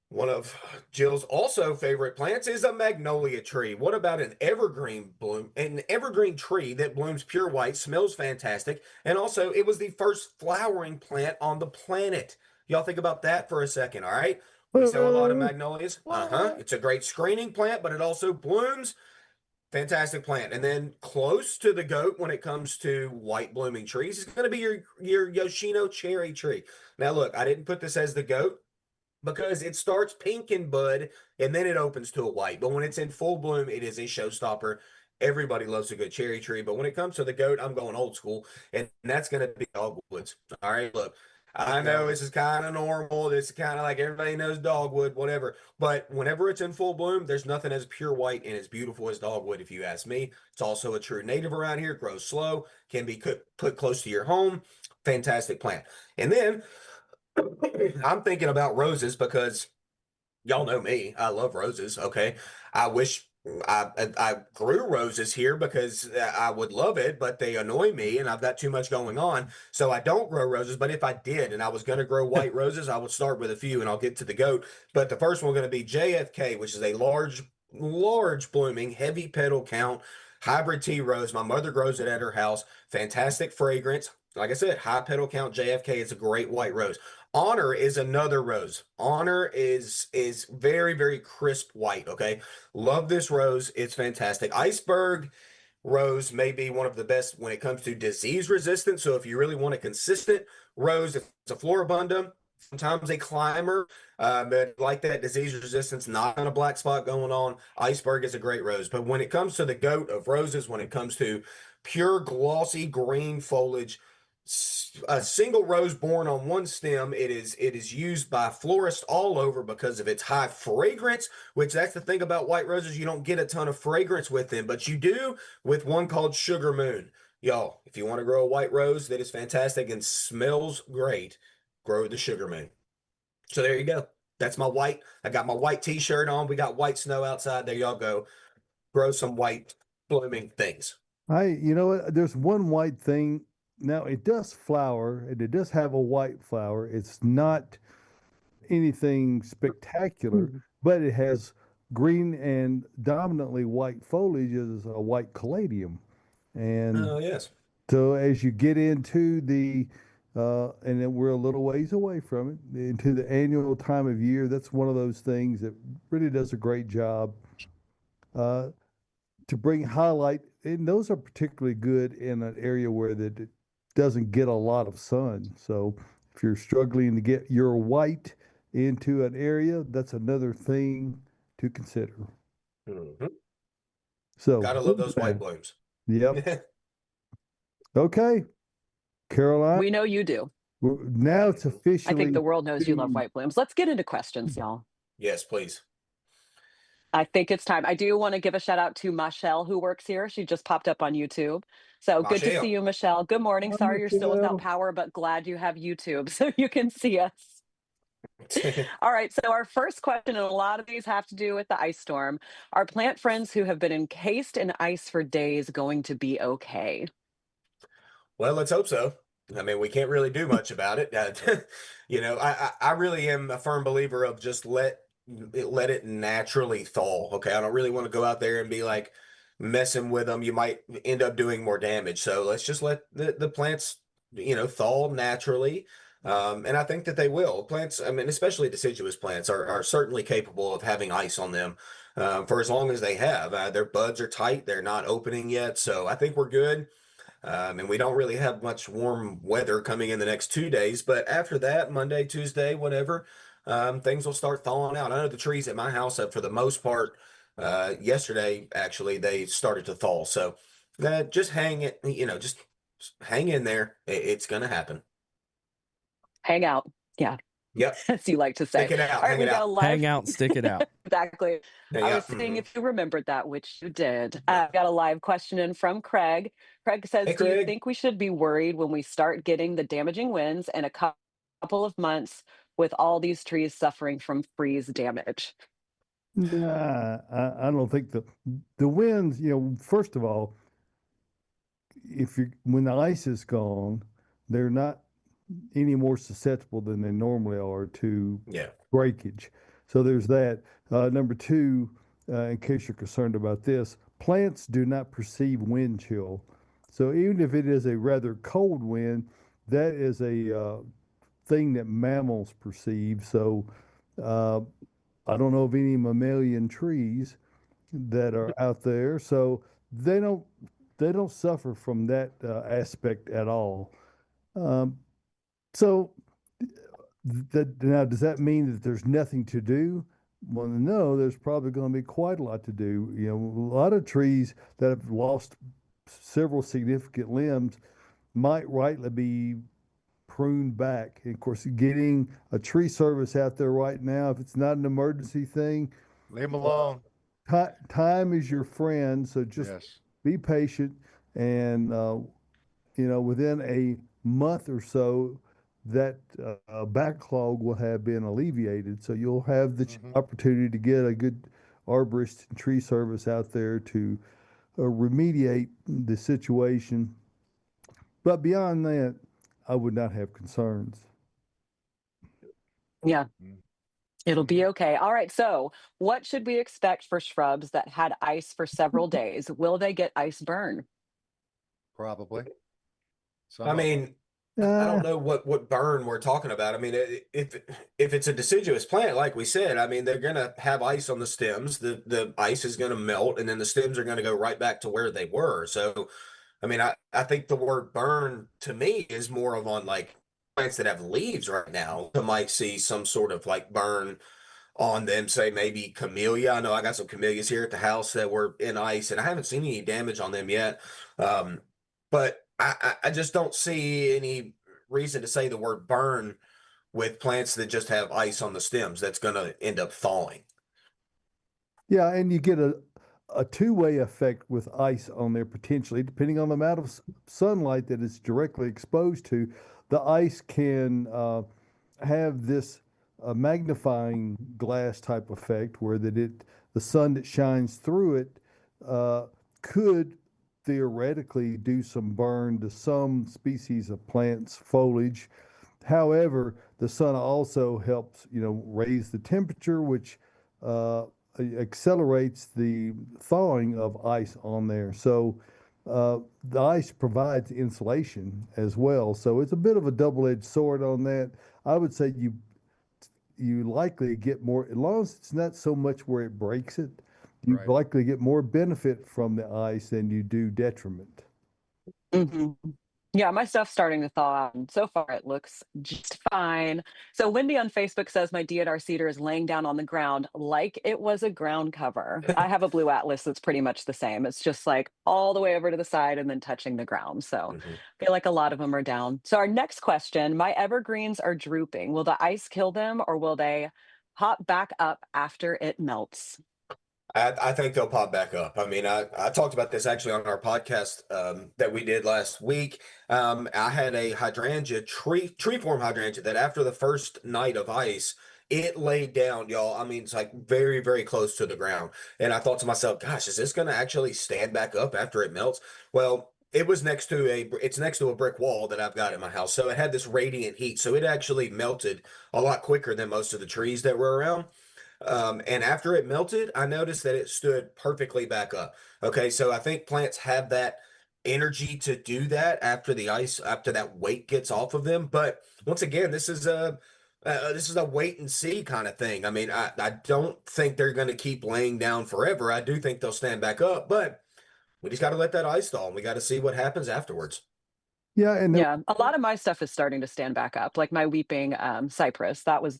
One of Jill's also favorite plants is a magnolia tree. What about an evergreen bloom? An evergreen tree that blooms pure white, smells fantastic, and also it was the first flowering plant on the planet. Y'all think about that for a second, all right? We sell a lot of magnolias. It's a great screening plant, but it also blooms. Fantastic plant. And then close to the goat when it comes to white blooming trees is going to be your Yoshino cherry tree. Now look, I didn't put this as the goat because it starts pink in bud and then it opens to a white. But when it's in full bloom, it is a showstopper. Everybody loves a good cherry tree. But when it comes to the goat, I'm going old school, and that's going to be dogwoods. All right, look, I know this is kind of normal. This is kind of like everybody knows dogwood, whatever. But whenever it's in full bloom, there's nothing as pure white and as beautiful as dogwood, if you ask me. It's also a true native around here, grows slow, can be put close to your home. Fantastic plant. And then I'm thinking about roses because y'all know me. I love roses. Okay. I wish I grew roses here because I would love it, but they annoy me and I've got too much going on. So I don't grow roses. But if I did and I was going to grow white roses, I would start with a few and I'll get to the goat. But the first one going to be JFK, which is a large blooming, heavy petal count hybrid tea rose. My mother grows it at her house. Fantastic fragrance. Like I said, high petal count JFK. It's a great white rose. Honor is another rose. Honor is very, very crisp white. Okay. Love this rose. It's fantastic. Iceberg rose may be one of the best when it comes to disease resistance. So if you really want a consistent rose, if it's a floribunda, sometimes a climber, but like that disease resistance, not on a black spot going on. Iceberg is a great rose. But when it comes to the goat of roses, when it comes to pure glossy green foliage, a single rose born on one stem, it is used by florists all over because of its high fragrance, which that's the thing about white roses, you don't get a ton of fragrance with them, but you do with one called Sugar Moon. Y'all, if you want to grow a white rose that is fantastic and smells great, grow the Sugar Moon. So there you go. That's my white. I got my white t-shirt on. We got white snow outside. There y'all go. Grow some white blooming things. You know what? There's one white thing. Now it does flower and it does have a white flower. It's not anything spectacular, but it has green and dominantly white foliage is a white caladium. And Oh, yes. so as you get into and then we're a little ways away from it, into the annual time of year, that's one of those things that really does a great job to bring highlight. And those are particularly good in an area where it doesn't get a lot of sun. So if you're struggling to get your white into an area, that's another thing to consider. Mm-hmm. So Gotta love those white blooms. Yep. Okay, Caroline. We know you do. Now it's officially. I think the world knows you love white blooms. Let's get into questions, y'all. Yes, please. I think it's time. I do want to give a shout out to Michelle who works here. She just popped up on YouTube. So good to Michelle. see you, Michelle. Good morning. Hi, Sorry you're still Michelle. without power, but glad you have YouTube so you can see us. All right. So our first question, and a lot of these have to do with the ice storm. Are plant friends who have been encased in ice for days going to be okay? Well, let's hope so. I mean, we can't really do much about it. I really am a firm believer of just let it naturally thaw. Okay, I don't really want to go out there and be like messing with them. You might end up doing more damage. So let's just let the plants, thaw naturally. And I think that they will. Plants, I mean, especially deciduous plants, are certainly capable of having ice on them for as long as they have. Their buds are tight; they're not opening yet, so I think we're good. And we don't really have much warm weather coming in the next 2 days, but after that, Monday, Tuesday, whatever, things will start thawing out. I know the trees at my house, for the most part, yesterday actually they started to thaw. So just hang in there. It's going to happen. Hang out. Yeah. Yep. as you like to say. Stick it out. All right, Hang we it got a out. live. Hang out, stick it out. Exactly. Hang I out. was saying Mhm. if you remembered that, which you did. Got a live question in from Craig. Craig says, Hey, "Do you Craig. think we should be worried when we start getting the damaging winds in a couple of months with all these trees suffering from freeze damage?" Nah, I don't think the winds, first of all, when the ice is gone, they're not any more susceptible than they normally are to Yeah. breakage. So there's that. Number two, in case you're concerned about this, plants do not perceive wind chill. So even if it is a rather cold wind, that is a thing that mammals perceive. So uh, I don't know of any mammalian trees that are out there, so they don't they don't suffer from that aspect at all. Um, so now, does that mean that there's nothing to do? Well, no, there's probably going to be quite a lot to do. A lot of trees that have lost several significant limbs might rightly be pruned back. And of course, getting a tree service out there right now, if it's not an emergency thing, Leave them alone. time is your friend. So just Yes. be patient, and within a month or so, that backlog will have been alleviated. So you'll have the opportunity to get a good arborist and tree service out there to remediate the situation. But beyond that, I would not have concerns. Yeah, it'll be Mhm. okay. All right. So, what should we expect for shrubs that had ice for several days? Will they get ice burn? Probably. Some I of them. mean, I Uh, don't know what burn we're talking about. I mean, if it's a deciduous plant, like we said, I mean, they're gonna have ice on the stems. The ice is gonna melt, and then the stems are gonna go right back to where they were. So, I mean, I think the word burn to me is more of on like plants that have leaves right now. You might see some sort of like burn on them, say maybe camellia. I know I got some camellias here at the house that were in ice, and I haven't seen any damage on them yet. Um, but I just don't see any reason to say the word burn with plants that just have ice on the stems. That's going to end up thawing. yeah, and you get a two-way effect with ice on there potentially, depending on the amount of sunlight that it's directly exposed to. The ice can have this magnifying glass type effect, where the sun that shines through it uh, could theoretically do some burn to some species of plants foliage. However, the sun also helps, raise the temperature, which uh, accelerates the thawing of ice on there. So the ice provides insulation as well. So it's a bit of a double-edged sword on that. I would say you likely get more, as long as it's not so much where it breaks it, you Right. likely get more benefit from the ice than you do detriment. hmm Yeah, my stuff's starting to thaw out, and so far it looks just fine. So Wendy on Facebook says my DNR cedar is laying down on the ground like it was a ground cover. I have a blue atlas that's pretty much the same. It's just like all the way over to the side and then touching the ground. So Mhm. I feel like a lot of them are down. So our next question, my evergreens are drooping. Will the ice kill them or will they pop back up after it melts? I think they'll pop back up. I mean, I talked about this actually on our podcast that we did last week. I had a hydrangea tree form hydrangea that after the first night of ice, it laid down, y'all. I mean, it's like very, very close to the ground. And I thought to myself, gosh, is this going to actually stand back up after it melts? Well, it's next to a brick wall that I've got in my house. So it had this radiant heat. So it actually melted a lot quicker than most of the trees that were around. And after it melted, I noticed that it stood perfectly back up. Okay, so I think plants have that energy to do that after the ice, after that weight gets off of them. But once again, this is a wait and see kind of thing. I mean, I don't think they're going to keep laying down forever. I do think they'll stand back up, but we just got to let that ice thaw, and we got to see what happens afterwards. Yeah, and Yeah, a lot of my stuff is starting to stand back up, like my weeping cypress. That was,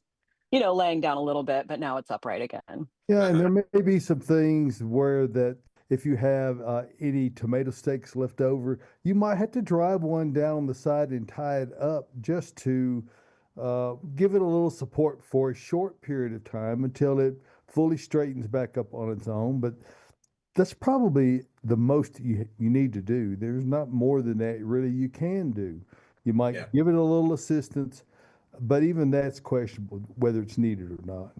laying down a little bit, but now it's upright again. Yeah, and Uh-huh. there may be some things where that if you have any tomato stakes left over, you might have to drive one down the side and tie it up just to give it a little support for a short period of time until it fully straightens back up on its own. But that's probably the most you need to do. There's not more than that really you can do. You might Yeah. give it a little assistance, but even that's questionable whether it's needed or not.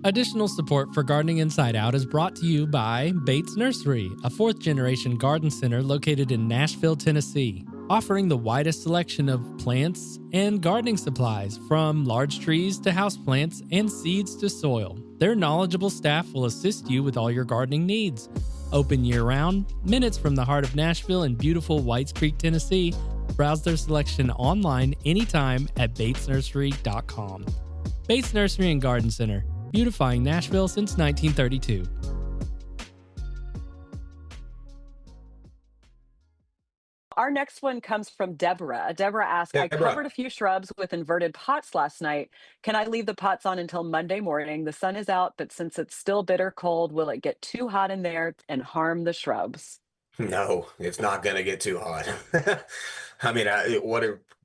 Additional support for Gardening Inside Out is brought to you by Bates Nursery, a fourth-generation garden center located in Nashville, Tennessee, offering the widest selection of plants and gardening supplies, from large trees to houseplants and seeds to soil. Their knowledgeable staff will assist you with all your gardening needs. Open year-round, minutes from the heart of Nashville in beautiful Whites Creek, Tennessee. Browse their selection online anytime at batesnursery.com. Bates Nursery and Garden Center, beautifying Nashville since 1932. Our next one comes from Deborah. Deborah asked, I Deborah. covered a few shrubs with inverted pots last night. Can I leave the pots on until Monday morning? The sun is out, but since it's still bitter cold, will it get too hot in there and harm the shrubs? No, it's not going to get too hot. I mean,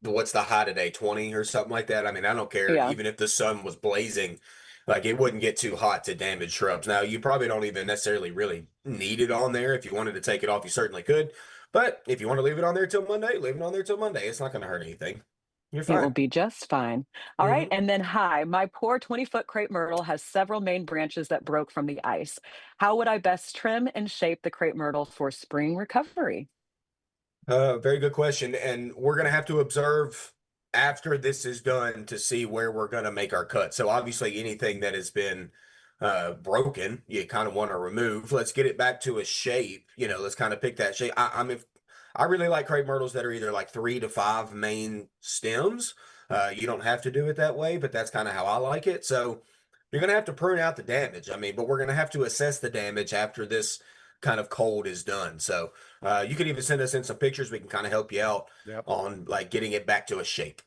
what's the high today? 20 or something like that? I mean, I don't care. Yeah. Even if the sun was blazing, like it wouldn't get too hot to damage shrubs. Now, you probably don't even necessarily really need it on there. If you wanted to take it off, you certainly could. But if you want to leave it on there till Monday, leave it on there till Monday. It's not going to hurt anything. You're It will fine. be just fine. All right. Mhm. And then, hi, my poor 20-foot crepe myrtle has several main branches that broke from the ice. How would I best trim and shape the crepe myrtle for spring recovery? Very good question. And we're going to have to observe after this is done to see where we're going to make our cut. So obviously anything that has been broken, you kind of want to remove. Let's get it back to a shape. Let's kind of pick that shape. I really like crepe myrtles that are either like 3 to 5 main stems. You don't have to do it that way, but that's kind of how I like it. So you're going to have to prune out the damage. I mean, but we're going to have to assess the damage after this kind of cold is done. So you can even send us in some pictures. We can kind of help you out on like getting it back to a shape.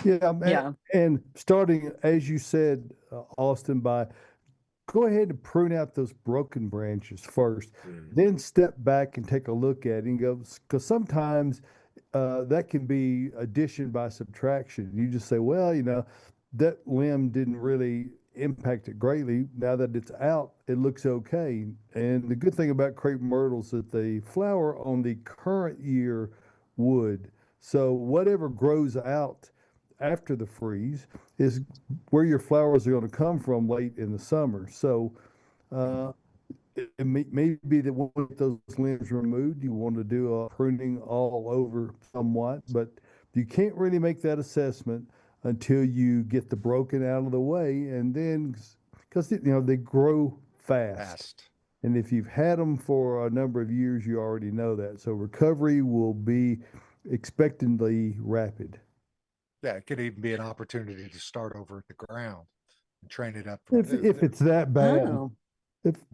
Yeah. And starting, as you said, Austin, by go ahead and prune out those broken branches first, then step back and take a look at it and go, because sometimes that can be addition by subtraction. You just say, well, that limb didn't really impact it greatly. Now that it's out, it looks okay. And the good thing about crepe myrtles is that they flower on the current year wood. So whatever grows out after the freeze is where your flowers are going to come from late in the summer. So it may be that with those limbs removed, you want to do a pruning all over somewhat, but you can't really make that assessment until you get the broken out of the way, and then because they grow fast. And if you've had them for a number of years, you already know that. So recovery will be expectantly rapid. Yeah, it could even be an opportunity to start over at the ground and train it up. If it's that bad. Oh.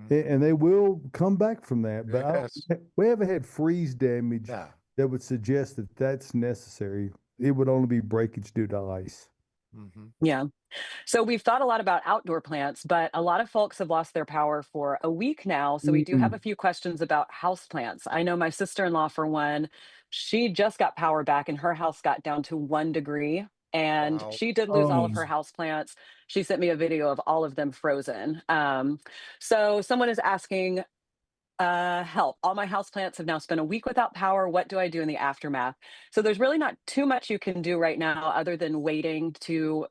And they will come back from that. But Yes. we haven't had freeze damage that would suggest that that's necessary. It would only be breakage due to ice. Yeah. So we've thought a lot about outdoor plants, but a lot of folks have lost their power for a week now. So we do have a few questions about house plants. I know my sister-in-law, for one, she just got power back and her house got down to 1 degree. And Wow. she did lose all of her house plants. She sent me a video of all of them frozen. So someone is asking, help. All my houseplants have now spent a week without power. What do I do in the aftermath? So there's really not too much you can do right now other than waiting to,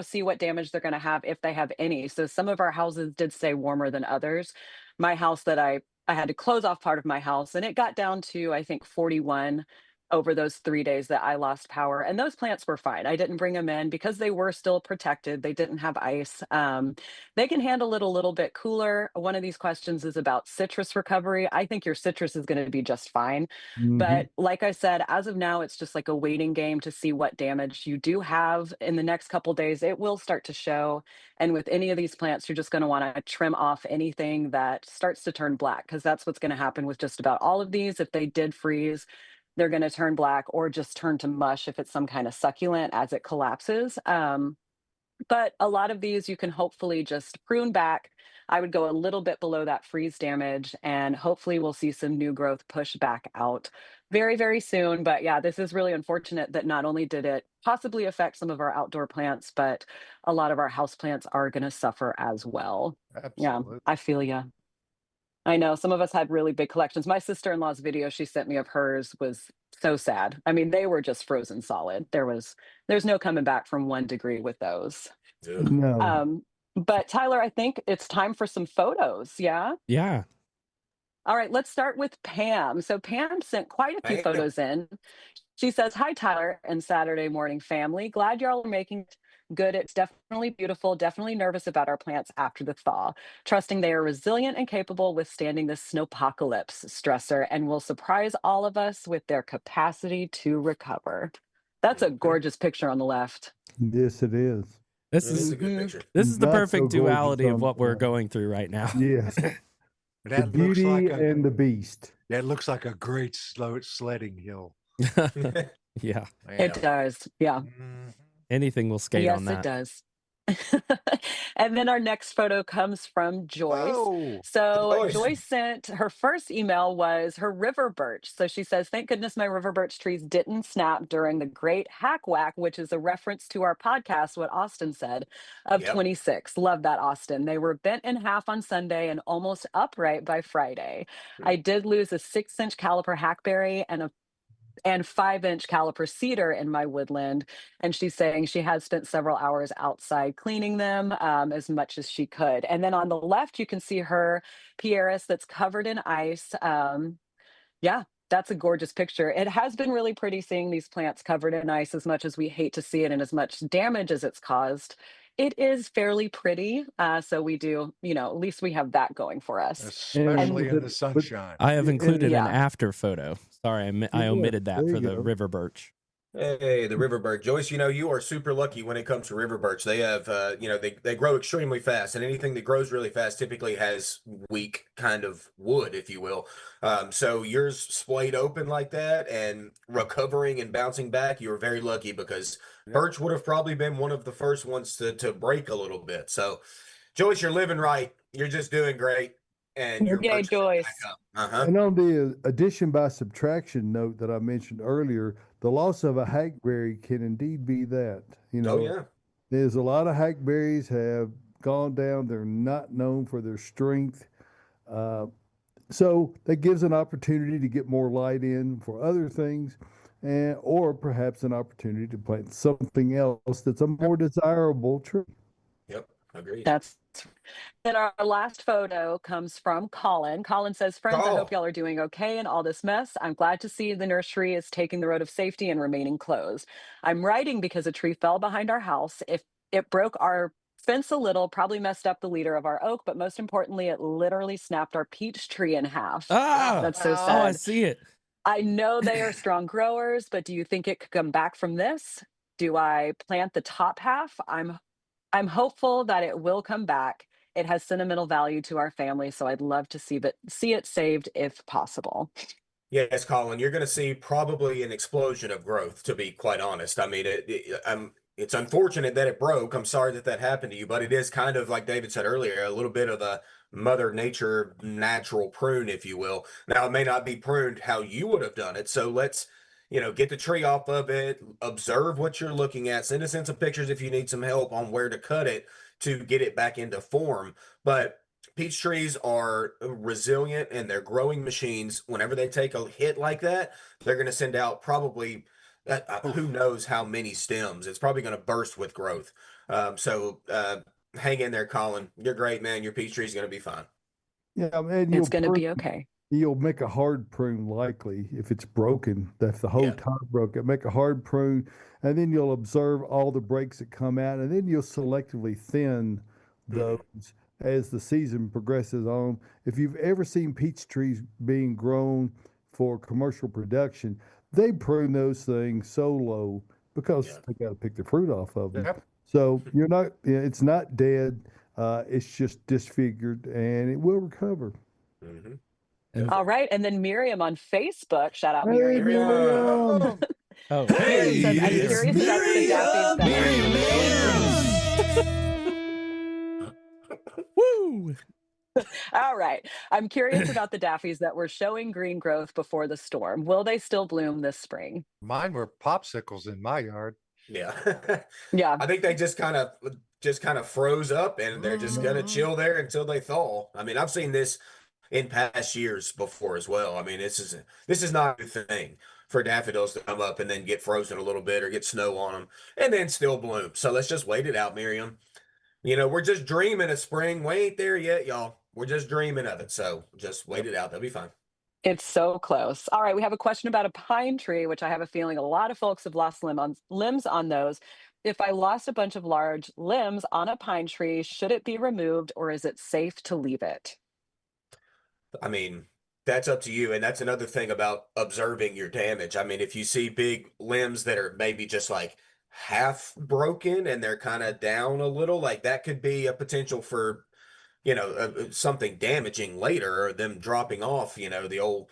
see what damage they're going to have if they have any. So some of our houses did stay warmer than others. My house that I had to close off part of my house and it got down to, I think, 41 over those 3 days that I lost power. And those plants were fine. I didn't bring them in because they were still protected. They didn't have ice. They can handle it a little bit cooler. One of these questions is about citrus recovery. I think your citrus is going to be just fine. But like I said, as of now, it's just like a waiting game to see what damage you do have in the next couple days. It will start to show. And with any of these plants, you're just going to want to trim off anything that starts to turn black, because that's what's going to happen with just about all of these. If they did freeze, they're going to turn black or just turn to mush if it's some kind of succulent as it collapses. But a lot of these you can hopefully just prune back. I would go a little bit below that freeze damage, and hopefully we'll see some new growth push back out very, very soon. But yeah, this is really unfortunate that not only did it possibly affect some of our outdoor plants, but a lot of our house plants are going to suffer as well. Absolutely. Yeah, I feel you. I know some of us had really big collections. My sister-in-law's video she sent me of hers was so sad. I mean, they were just frozen solid. There's no coming back from 1 degree with those. Ugh. No. But Tyler, I think it's time for some photos. Yeah. Yeah. All right, let's start with Pam. So Pam sent quite a few Pam. photos in. She says, "Hi, Tyler and Saturday morning family. Glad y'all are making it good. It's definitely beautiful. Definitely nervous about our plants after the thaw. Trusting they are resilient and capable withstanding this snowpocalypse stressor and will surprise all of us with their capacity to recover." That's a Okay. gorgeous picture on the left. Yes, it is. This This is is a good picture. this is the Not so perfect gorgeous duality of on what the we're right. going through right now. Yes. The That looks beauty like and the beast. it looks like a great slow sledding hill. Yeah. It does. Yeah. Mhm. Anything will skate Yes, on that. it does. And then our next photo comes from Joyce. Whoa. So Joyce. Joyce sent her first email was her river birch. So she says, "Thank goodness my river birch trees didn't snap during the great hack whack," which is a reference to our podcast, what Austin said, of Yep. 26. Love that, Austin. They were bent in half on Sunday and almost upright by Friday. I did lose a 6-inch caliper hackberry and 5-inch caliper cedar in my woodland. And she's saying she has spent several hours outside cleaning them as much as she could. And then on the left, you can see her Pieris that's covered in ice. Yeah, that's a gorgeous picture. It has been really pretty seeing these plants covered in ice, as much as we hate to see it and as much damage as it's caused. It is fairly pretty. So we do, at least we have that going for us. Especially in but- the sunshine. I have included Yeah. an after photo. Sorry, I Yeah, omitted that there for you the go. river birch. Hey, the river birch. Joyce, you are super lucky when it comes to river birch. They have, they grow extremely fast, and anything that grows really fast typically has weak kind of wood, if you will. So yours splayed open like that and recovering and bouncing back, you were very lucky because birch would have probably been one of the first ones to break a little bit. So, Joyce, you're living right. You're just doing great, and your Yay, birch is gonna Joyce. back up. Uh-huh. And on the addition by subtraction note that I mentioned earlier, the loss of a hackberry can indeed be that. Oh yeah. There's a lot of hackberries have gone down. They're not known for their strength. So that gives an opportunity to get more light in for other things, or perhaps an opportunity to plant something else that's a more desirable tree. Yep. Agreed. That's Then our last photo comes from Colin. Colin says, "Friends, I hope Oh. y'all are doing okay in all this mess. I'm glad to see the nursery is taking the road of safety and remaining closed. I'm writing because a tree fell behind our house. If it broke our fence a little, probably messed up the leader of our oak, but most importantly, it literally snapped our peach tree in half." Ah, That's so oh, I sad. see it. I know they are strong growers, but do you think it could come back from this? Do I plant the top half? I'm hopeful that it will come back. It has sentimental value to our family, so I'd love to see it saved if possible. Yes, Colin, you're going to see probably an explosion of growth, to be quite honest. I mean, it's unfortunate that it broke. I'm sorry that that happened to you, but it is kind of like David said earlier, a little bit of a Mother Nature natural prune, if you will. Now, it may not be pruned how you would have done it. So let's, get the tree off of it, observe what you're looking at, send us in some pictures if you need some help on where to cut it to get it back into form. But peach trees are resilient and they're growing machines. Whenever they take a hit like that, they're going to send out probably who knows how many stems. It's probably going to burst with growth. So hang in there, Colin. You're great, man. Your peach tree is going to be fine. Yeah, and It's going to be okay. You'll make a hard prune likely if it's broken. If the whole Yeah. top broke, make a hard prune, and then you'll observe all the breaks that come out, and then you'll selectively thin those as the season progresses on. If you've ever seen peach trees being grown for commercial production, they prune those things so low because Yeah. they got to pick the fruit off of them. Yep. So it's not dead. It's just disfigured, and it will recover. Mm-hmm. All right. And then Miriam on Facebook, shout out Hey, Miriam. Miriam. Oh, Miriam says, "I'm curious about the Daffy's that All right. I'm curious about the daffies that were showing green growth before the storm. Will they still bloom this spring? Mine were popsicles in my yard. Yeah. Yeah. I think they just kind of froze up and they're just gonna chill there until they thaw. I mean, I've seen this in past years before as well. I mean, this is not a new thing for daffodils to come up and then get frozen a little bit or get snow on them and then still bloom. So let's just wait it out, Miriam. We're just dreaming of spring. We ain't there yet, y'all. We're just dreaming of it. So just wait it out. They'll be fine. It's so close. All right, we have a question about a pine tree, which I have a feeling a lot of folks have lost limbs on those. If I lost a bunch of large limbs on a pine tree, should it be removed or is it safe to leave it? I mean, that's up to you. And that's another thing about observing your damage. I mean, if you see big limbs that are maybe just like half broken and they're kind of down a little, like that could be a potential for, something damaging later or them dropping off, the old,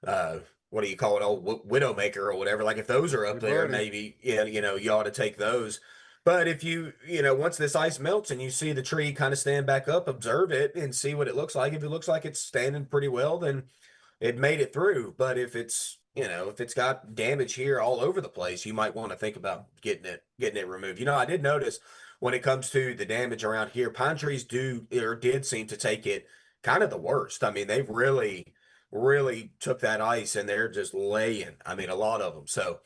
uh, what do you call it, old widowmaker or whatever. Like if those are up Hey, there, buddy. maybe, you ought to take those. But if once this ice melts and you see the tree kind of stand back up, observe it and see what it looks like. If it looks like it's standing pretty well, then it made it through. But if it's got damage here all over the place, you might want to think about getting it removed. I did notice when it comes to the damage around here, pine trees do or did seem to take it kind of the worst. I mean, they've really, really took that ice and they're just laying. I mean, a lot of them. So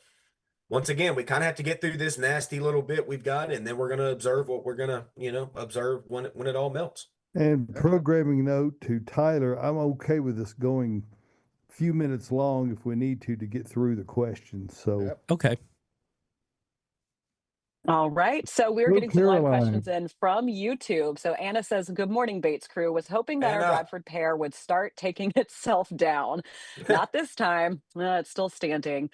once again, we kind of have to get through this nasty little bit we've got, and then we're going to observe what we're going to, observe when it all melts. And programming note to Tyler, I'm okay with this going a few minutes long if we need to get through the questions. So Yep. Okay. All right. So we're Go getting some live Caroline. questions in from YouTube. So Anna says, "Good morning, Bates crew. Was hoping that our Anna. Bradford pear would start taking itself down. Not this time. It's still standing."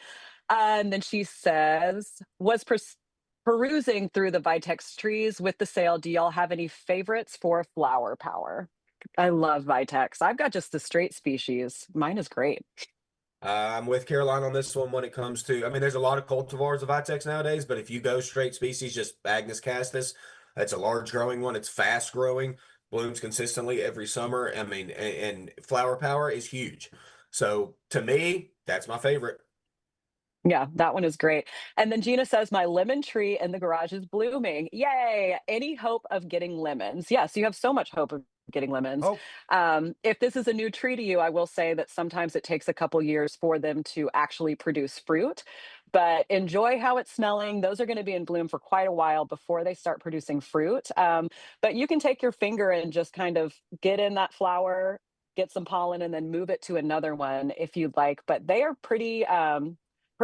And then she says, "Was perusing through the Vitex trees with the sale. Do y'all have any favorites for flower power?" I love Vitex. I've got just the straight species. Mine is great. I'm with Caroline on this one when it comes to, I mean, there's a lot of cultivars of Vitex nowadays, but if you go straight species, just Agnus castus, that's a large growing one. It's fast growing, blooms consistently every summer. I mean, and flower power is huge. So to me, that's my favorite. Yeah, that one is great. And then Gina says, "My lemon tree in the garage is blooming. Yay. Any hope of getting lemons?" Yes, you have so much hope of getting lemons. Oh, If this is a new tree to you, I will say that sometimes it takes a couple years for them to actually produce fruit. But enjoy how it's smelling. Those are going to be in bloom for quite a while before they start producing fruit. But you can take your finger and just kind of get in that flower, get some pollen, and then move it to another one if you'd like. But they are pretty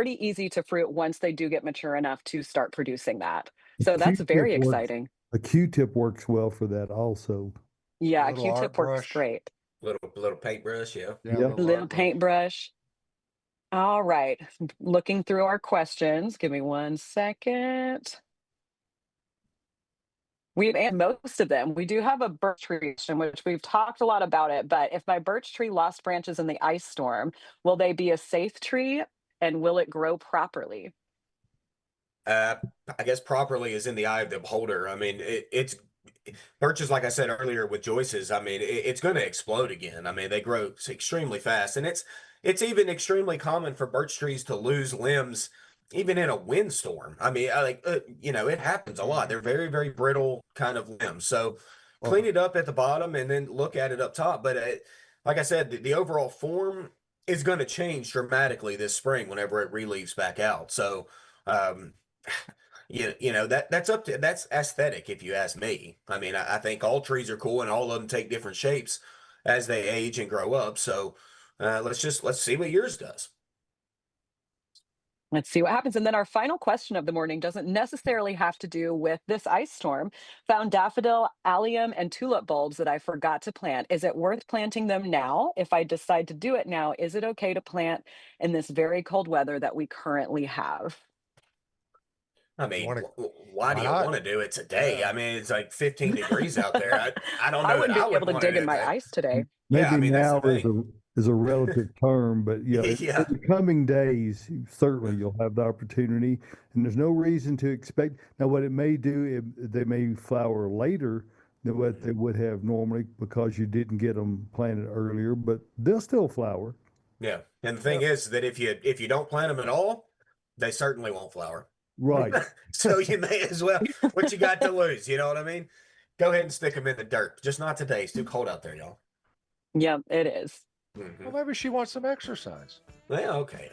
easy to fruit once they do get mature enough to start producing that. So that's Q-tip very works. exciting. A Q-tip works well for that also. Yeah, a Little Q-tip art works brush. gretle Little paintbrush, yeah. Yeah, Yep. little art brush. paintbrush. All right, looking through our questions. Give me 1 second. We've answered most of them. We do have a birch tree question, which we've talked a lot about it. But if my birch tree lost branches in the ice storm, will they be a safe tree and will it grow properly? I guess properly is in the eye of the beholder. I mean, it's birches, like I said earlier with Joyce's. I mean, it's going to explode again. I mean, they grow extremely fast, and it's even extremely common for birch trees to lose limbs even in a windstorm. I mean, it happens a lot. They're very, very brittle kind of limbs. So clean it up at the bottom and then look at it up top. But like I said, the overall form is going to change dramatically this spring whenever it releaves back out. So. Um, that's aesthetic if you ask me. I mean, I think all trees are cool and all of them take different shapes as they age and grow up. So let's see what yours does. Let's see what happens. And then our final question of the morning doesn't necessarily have to do with this ice storm. Found daffodil, allium, and tulip bulbs that I forgot to plant. Is it worth planting them now? If I decide to do it now, is it okay to plant in this very cold weather that we currently have? I mean, Wanna- why do why you not? want to do it today? Yeah. I mean, it's like 15 degrees out there. I don't know. I wouldn't that be able to wanna dig do in my that. ice today. Maybe Yeah, I mean, that's now the is a relative term, but yeah, Yeah. in the coming days, certainly you'll have the opportunity, and there's no reason to expect. Now, what it may do, they may flower later than what they would have normally because you didn't get them planted earlier, but they'll still flower. Yeah. And the thing is that if you don't plant them at all, they certainly won't flower. Right. So you may as well, what you got to lose, you know what I mean? Go ahead and stick them in the dirt. Just not today. It's too cold out there, y'all. Yeah, it is. Well, maybe she wants some exercise. Yeah, okay.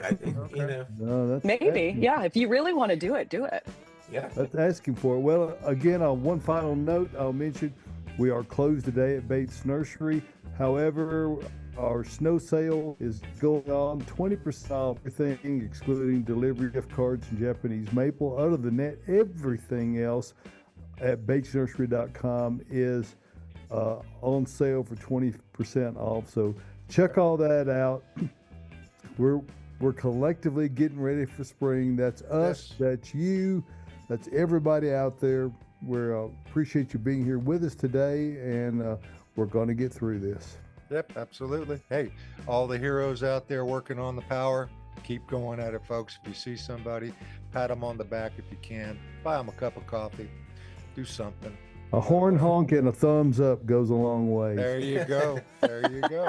You know. No, that's Maybe. Yeah. If you really want to do it, do it. Yeah. That's asking for it. Well, again, on one final note, I'll mention we are closed today at Bates Nursery. However, our snow sale is going on, 20% off everything, excluding delivery gift cards and Japanese maple. Other than that, everything else at batesnursery.com is on sale for 20% off. So check all that out. We're collectively getting ready for spring. That's us. Yes. That's you. That's everybody out there. We appreciate you being here with us today, and we're going to get through this. Yep, absolutely. Hey, all the heroes out there working on the power, keep going at it, folks. If you see somebody, pat them on the back if you can. Buy them a cup of coffee. Do something. A horn honk and a thumbs up goes a long way. There you go. There you go.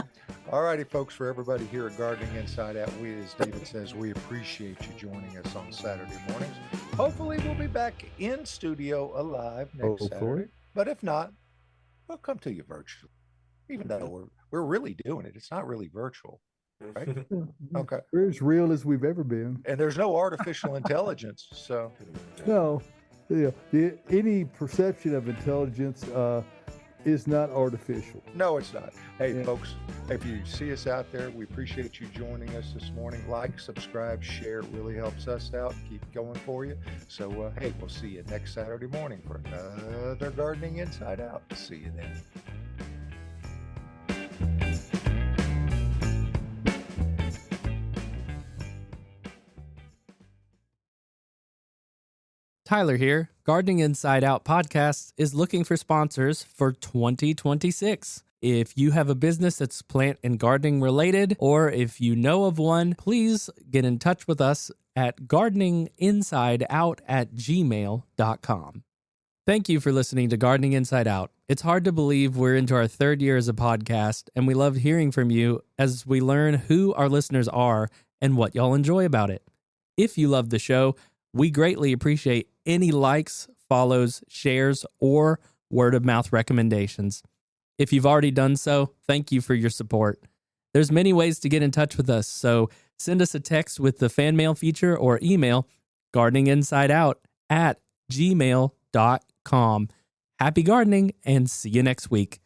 All righty, folks, for everybody here at Gardening Inside Out, as David says, we appreciate you joining us on Saturday mornings. Hopefully, we'll be back in studio alive next Saturday. But if not, we'll come to you virtually. Even though we're really doing it. It's not really virtual, right? Okay. We're as real as we've ever been. And there's no artificial intelligence, so. No. Yeah. Any perception of intelligence is not artificial. No, it's not. Hey, folks, if you see us out there, we appreciate you joining us this morning. Like, subscribe, share. It really helps us out. Keep going for you. So, hey, we'll see you next Saturday morning for another Gardening Inside Out. See you then. Tyler here. Gardening Inside Out podcast is looking for sponsors for 2026. If you have a business that's plant and gardening related, or if you know of one, please get in touch with us at gardeninginsideout@gmail.com. Thank you for listening to Gardening Inside Out. It's hard to believe we're into our third year as a podcast, and we love hearing from you as we learn who our listeners are and what y'all enjoy about it. If you love the show, we greatly appreciate any likes, follows, shares, or word of mouth recommendations. If you've already done so, thank you for your support. There's many ways to get in touch with us, so send us a text with the fan mail feature or email gardeninginsideout@gmail.com. Happy gardening and see you next week.